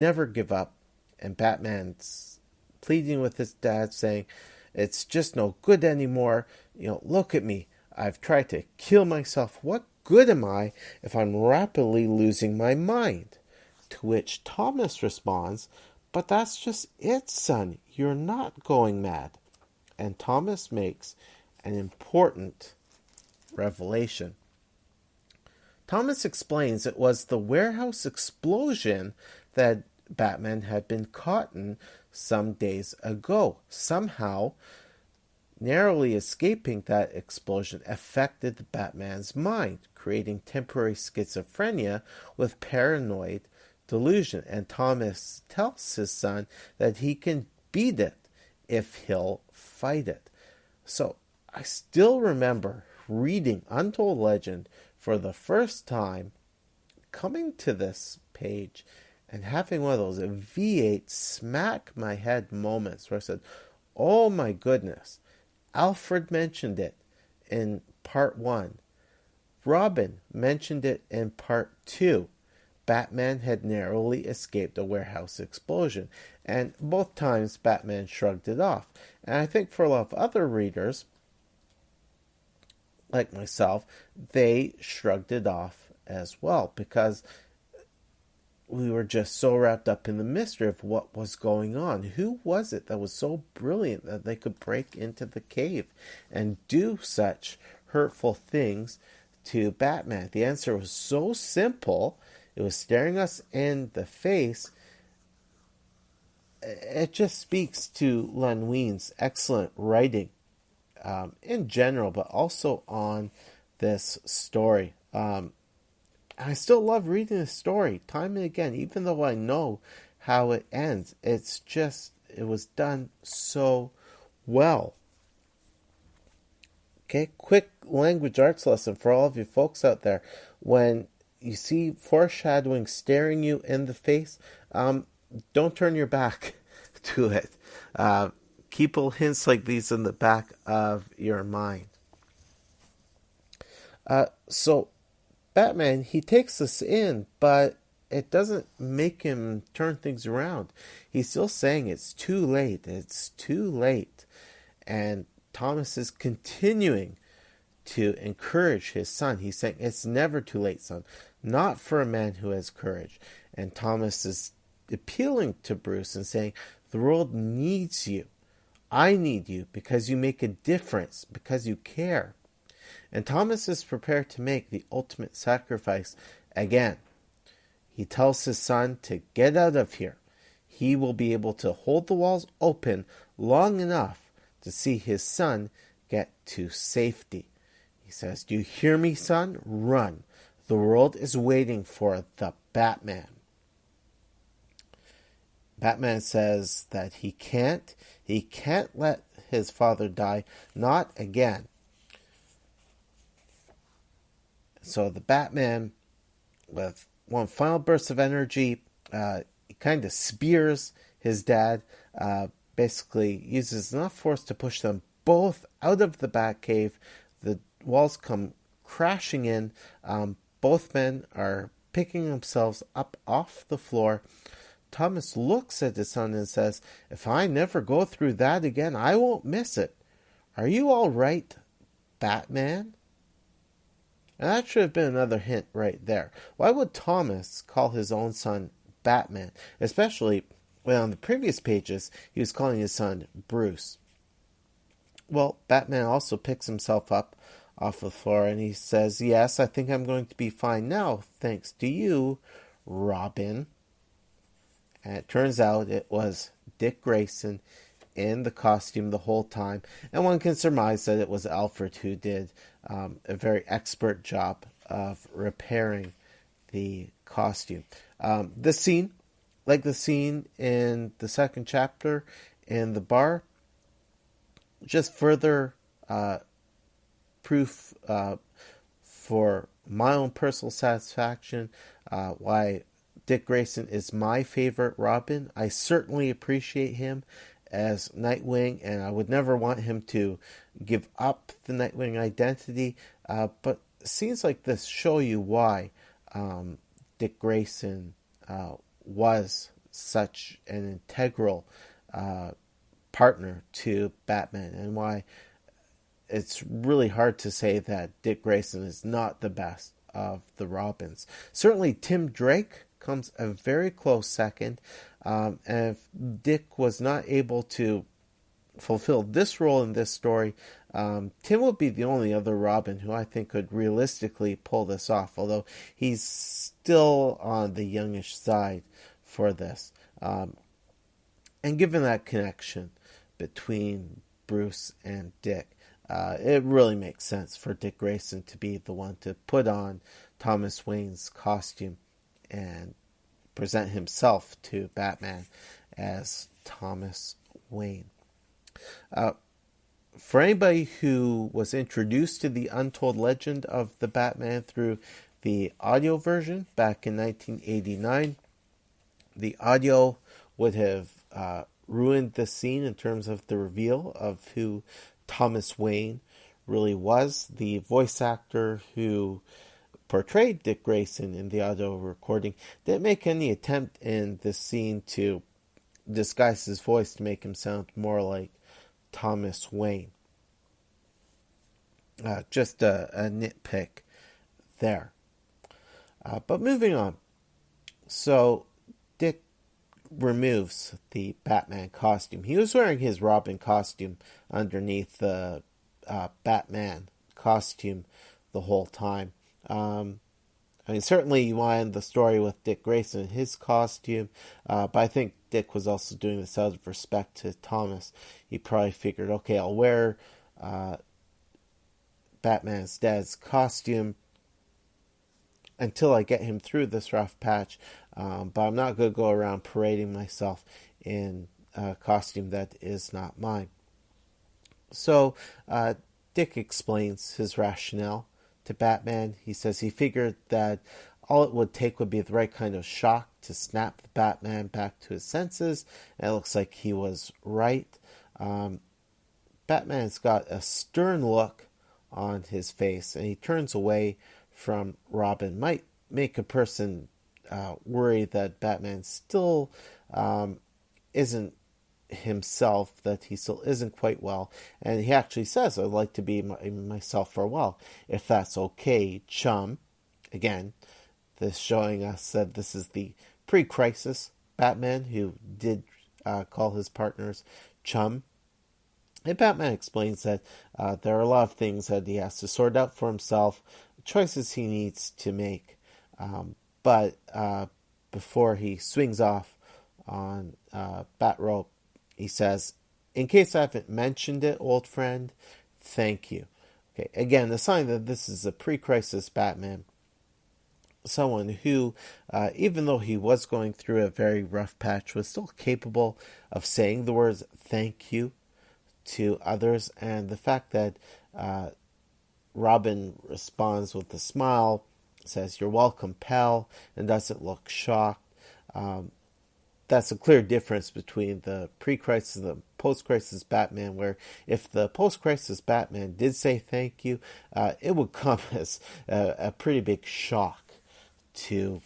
never give up. And Batman's pleading with his dad, saying, "It's just no good anymore. Look at me. I've tried to kill myself. What good am I if I'm rapidly losing my mind?" To which Thomas responds, "But that's just it, son. You're not going mad." And Thomas makes an important revelation. Thomas explains it was the warehouse explosion that Batman had been caught in some days ago. Somehow, narrowly escaping that explosion affected Batman's mind, creating temporary schizophrenia with paranoid delusion. And Thomas tells his son that he can beat it if he'll fight it. So I still remember reading Untold Legend for the first time, coming to this page and having one of those V8 smack my head moments where I said, "Oh my goodness, Alfred mentioned it in part 1. Robin mentioned it in part 2. Batman had narrowly escaped a warehouse explosion." And both times Batman shrugged it off. And I think for a lot of other readers, like myself, they shrugged it off as well because we were just so wrapped up in the mystery of what was going on. Who was it that was so brilliant that they could break into the cave and do such hurtful things to Batman? The answer was so simple. It was staring us in the face. It just speaks to Len Wein's excellent writing in general, but also on this story. I still love reading the story time and again, even though I know how it ends. It was done so well. Okay, quick language arts lesson for all of you folks out there. When you see foreshadowing staring you in the face, don't turn your back to it. Keep little hints like these in the back of your mind. So Batman, he takes us in, but it doesn't make him turn things around. He's still saying it's too late. It's too late. And Thomas is continuing to encourage his son. He's saying, "It's never too late, son. Not for a man who has courage." And Thomas is appealing to Bruce and saying, "The world needs you. I need you because you make a difference, because you care." And Thomas is prepared to make the ultimate sacrifice again. He tells his son to get out of here. He will be able to hold the walls open long enough to see his son get to safety. He says, "Do you hear me, son? Run. The world is waiting for the Batman." Batman says that he can't let his father die, not again. So the Batman, with one final burst of energy, he kind of spears his dad, basically uses enough force to push them both out of the Batcave. The walls come crashing in. Both men are picking themselves up off the floor. Thomas looks at his son and says, "If I never go through that again, I won't miss it. Are you all right, Batman?" And that should have been another hint right there. Why would Thomas call his own son Batman? Especially when on the previous pages he was calling his son Bruce. Well, Batman also picks himself up off the floor and he says, "Yes, I think I'm going to be fine now, thanks to you, Robin." And it turns out it was Dick Grayson in the costume the whole time. And one can surmise that it was Alfred who did a very expert job of repairing the costume. This scene, like the scene in the second chapter in the bar, just further proof for my own personal satisfaction why Dick Grayson is my favorite Robin. I certainly appreciate him as Nightwing, and I would never want him to give up the Nightwing identity. But scenes like this show you why Dick Grayson was such an integral partner to Batman, and why it's really hard to say that Dick Grayson is not the best of the Robins. Certainly, Tim Drake comes a very close second, and if Dick was not able to fulfill this role in this story, Tim would be the only other Robin who I think could realistically pull this off, although he's still on the youngish side for this. And given that connection between Bruce and Dick, it really makes sense for Dick Grayson to be the one to put on Thomas Wayne's costume and present himself to Batman as Thomas Wayne. For anybody who was introduced to the untold legend of the Batman through the audio version back in 1989, the audio would have ruined the scene in terms of the reveal of who Thomas Wayne really was. The voice actor who portrayed Dick Grayson in the audio recording didn't make any attempt in this scene to disguise his voice to make him sound more like Thomas Wayne. Just a nitpick there. But moving on. So Dick removes the Batman costume. He was wearing his Robin costume underneath the Batman costume the whole time. Certainly you wanted the story with Dick Grayson in his costume, but I think Dick was also doing this out of respect to Thomas. He probably figured, okay, I'll wear Batman's dad's costume until I get him through this rough patch, but I'm not going to go around parading myself in a costume that is not mine. So Dick explains his rationale to Batman. He says he figured that all it would take would be the right kind of shock to snap the Batman back to his senses, and it looks like he was right. Batman's got a stern look on his face, and he turns away from Robin. Might make a person worry that Batman still isn't himself, that he still isn't quite well, and he actually says, I'd like to be myself for a while, if that's okay, chum. Again, this showing us that this is the pre-crisis Batman, who did call his partners chum. And Batman explains that there are a lot of things that he has to sort out for himself, choices he needs to make, but before he swings off on Batrope, he says, in case I haven't mentioned it, old friend, thank you. Okay, again, a sign that this is a pre-crisis Batman. Someone who, even though he was going through a very rough patch, was still capable of saying the words thank you to others. And the fact that Robin responds with a smile, says, you're welcome, pal, and doesn't look shocked. That's a clear difference between the pre-crisis and the post-crisis Batman, where if the post-crisis Batman did say thank you, it would come as a pretty big shock to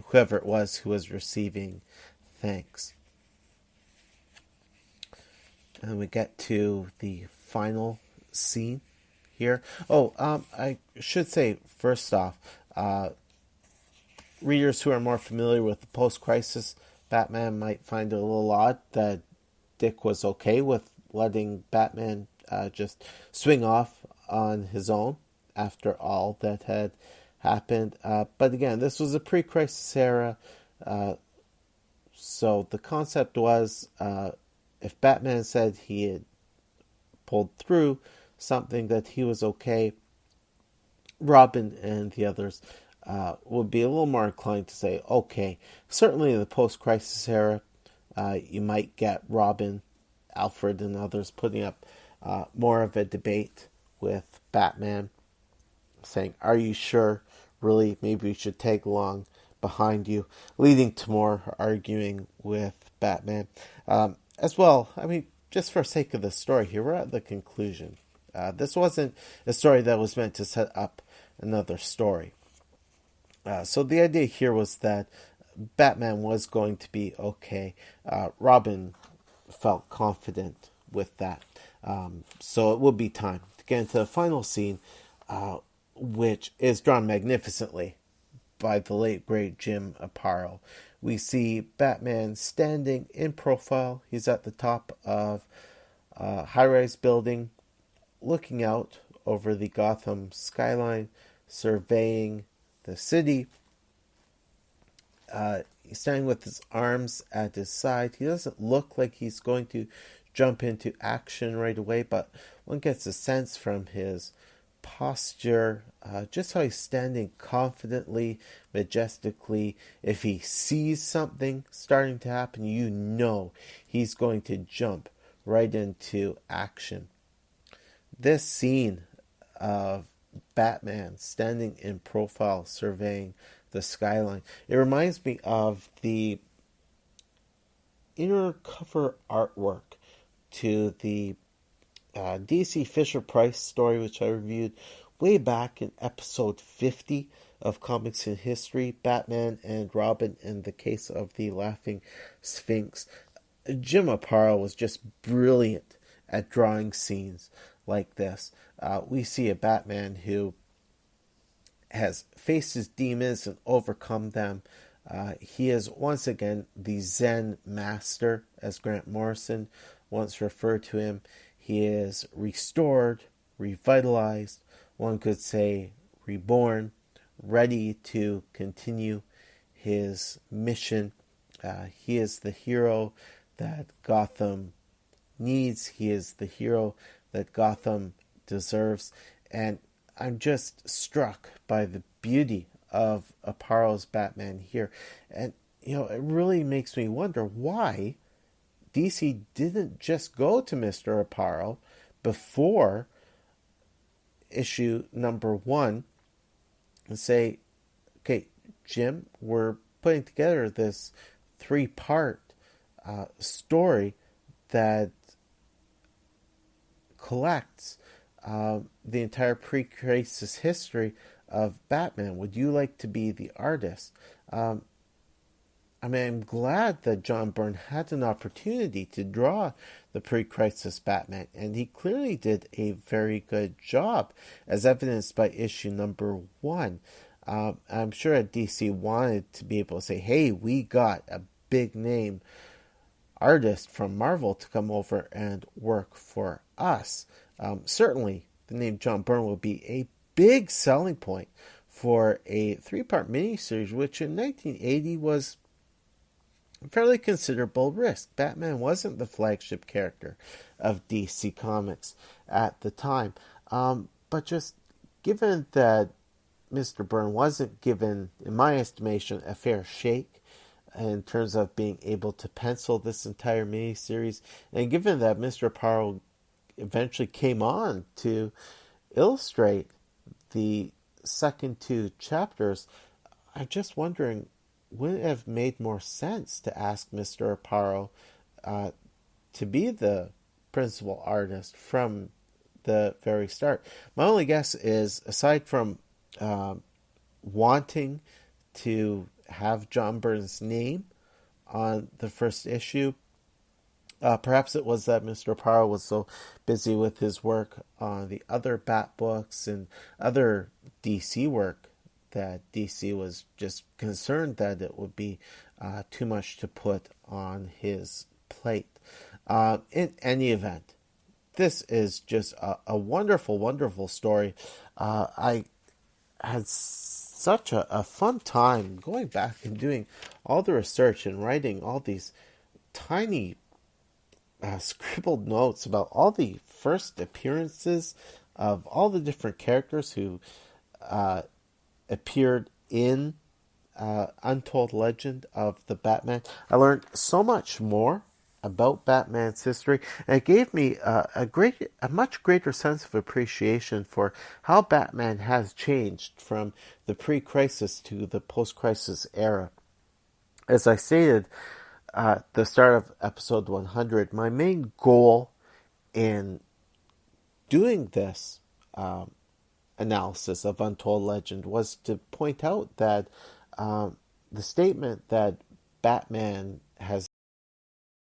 whoever it was who was receiving thanks. And we get to the final scene here. I should say, first off, readers who are more familiar with the post-crisis Batman might find it a little odd that Dick was okay with letting Batman just swing off on his own after all that had happened. But again, this was a pre-crisis era, so the concept was if Batman said he had pulled through something, that he was okay, Robin and the others would be a little more inclined to say, okay, certainly in the post-crisis era, you might get Robin, Alfred, and others putting up more of a debate with Batman, saying, are you sure? Really, maybe we should tag along behind you, leading to more arguing with Batman. As well, just for sake of the story here, we're at the conclusion. This wasn't a story that was meant to set up another story. So the idea here was that Batman was going to be okay. Robin felt confident with that. So it would be time to get into the final scene, which is drawn magnificently by the late great Jim Aparo. We see Batman standing in profile. He's at the top of a high-rise building, looking out over the Gotham skyline, surveying the city. He's standing with his arms at his side. He doesn't look like he's going to jump into action right away, but one gets a sense from his posture, just how he's standing confidently, majestically. If he sees something starting to happen, you know he's going to jump right into action. This scene of Batman standing in profile surveying the skyline, it reminds me of the inner cover artwork to the DC Fisher-Price story, which I reviewed way back in episode 50 of Comics in History, Batman and Robin in the Case of the Laughing Sphinx. Jim Aparo was just brilliant at drawing scenes like this. We see a Batman who has faced his demons and overcome them. He is once again the Zen master, as Grant Morrison once referred to him. He is restored, revitalized, one could say reborn, ready to continue his mission. He is the hero that Gotham needs. He is the hero that Gotham deserves. And I'm just struck by the beauty of Aparo's Batman here. And, it really makes me wonder why DC didn't just go to Mr. Aparo before issue number 1 and say, okay, Jim, we're putting together this 3-part story that collects the entire pre-crisis history of Batman. Would you like to be the artist? I'm glad that John Byrne had an opportunity to draw the pre-crisis Batman, and he clearly did a very good job, as evidenced by issue number 1. I'm sure that DC wanted to be able to say, hey, we got a big name artist from Marvel to come over and work for us. Certainly, the name John Byrne will be a big selling point for a 3-part miniseries, which in 1980 was a fairly considerable risk. Batman wasn't the flagship character of DC Comics at the time. But just given that Mr. Byrne wasn't given, in my estimation, a fair shake in terms of being able to pencil this entire miniseries, and given that Mr. Aparo eventually came on to illustrate the second 2 chapters, I'm just wondering, would it have made more sense to ask Mr. Aparo to be the principal artist from the very start? My only guess is, aside from wanting to have John Byrne's name on the first issue, perhaps it was that Mr. Aparo was so busy with his work on the other Bat books and other DC work that DC was just concerned that it would be too much to put on his plate. In any event, this is just a wonderful, wonderful story. I had such a fun time going back and doing all the research and writing all these tiny scribbled notes about all the first appearances of all the different characters who appeared in Untold Legend of the Batman. I learned so much more about Batman's history, and it gave me a much greater sense of appreciation for how Batman has changed from the pre-crisis to the post-crisis era. As I stated at the start of episode 100, my main goal in doing this analysis of Untold Legend was to point out that the statement that Batman has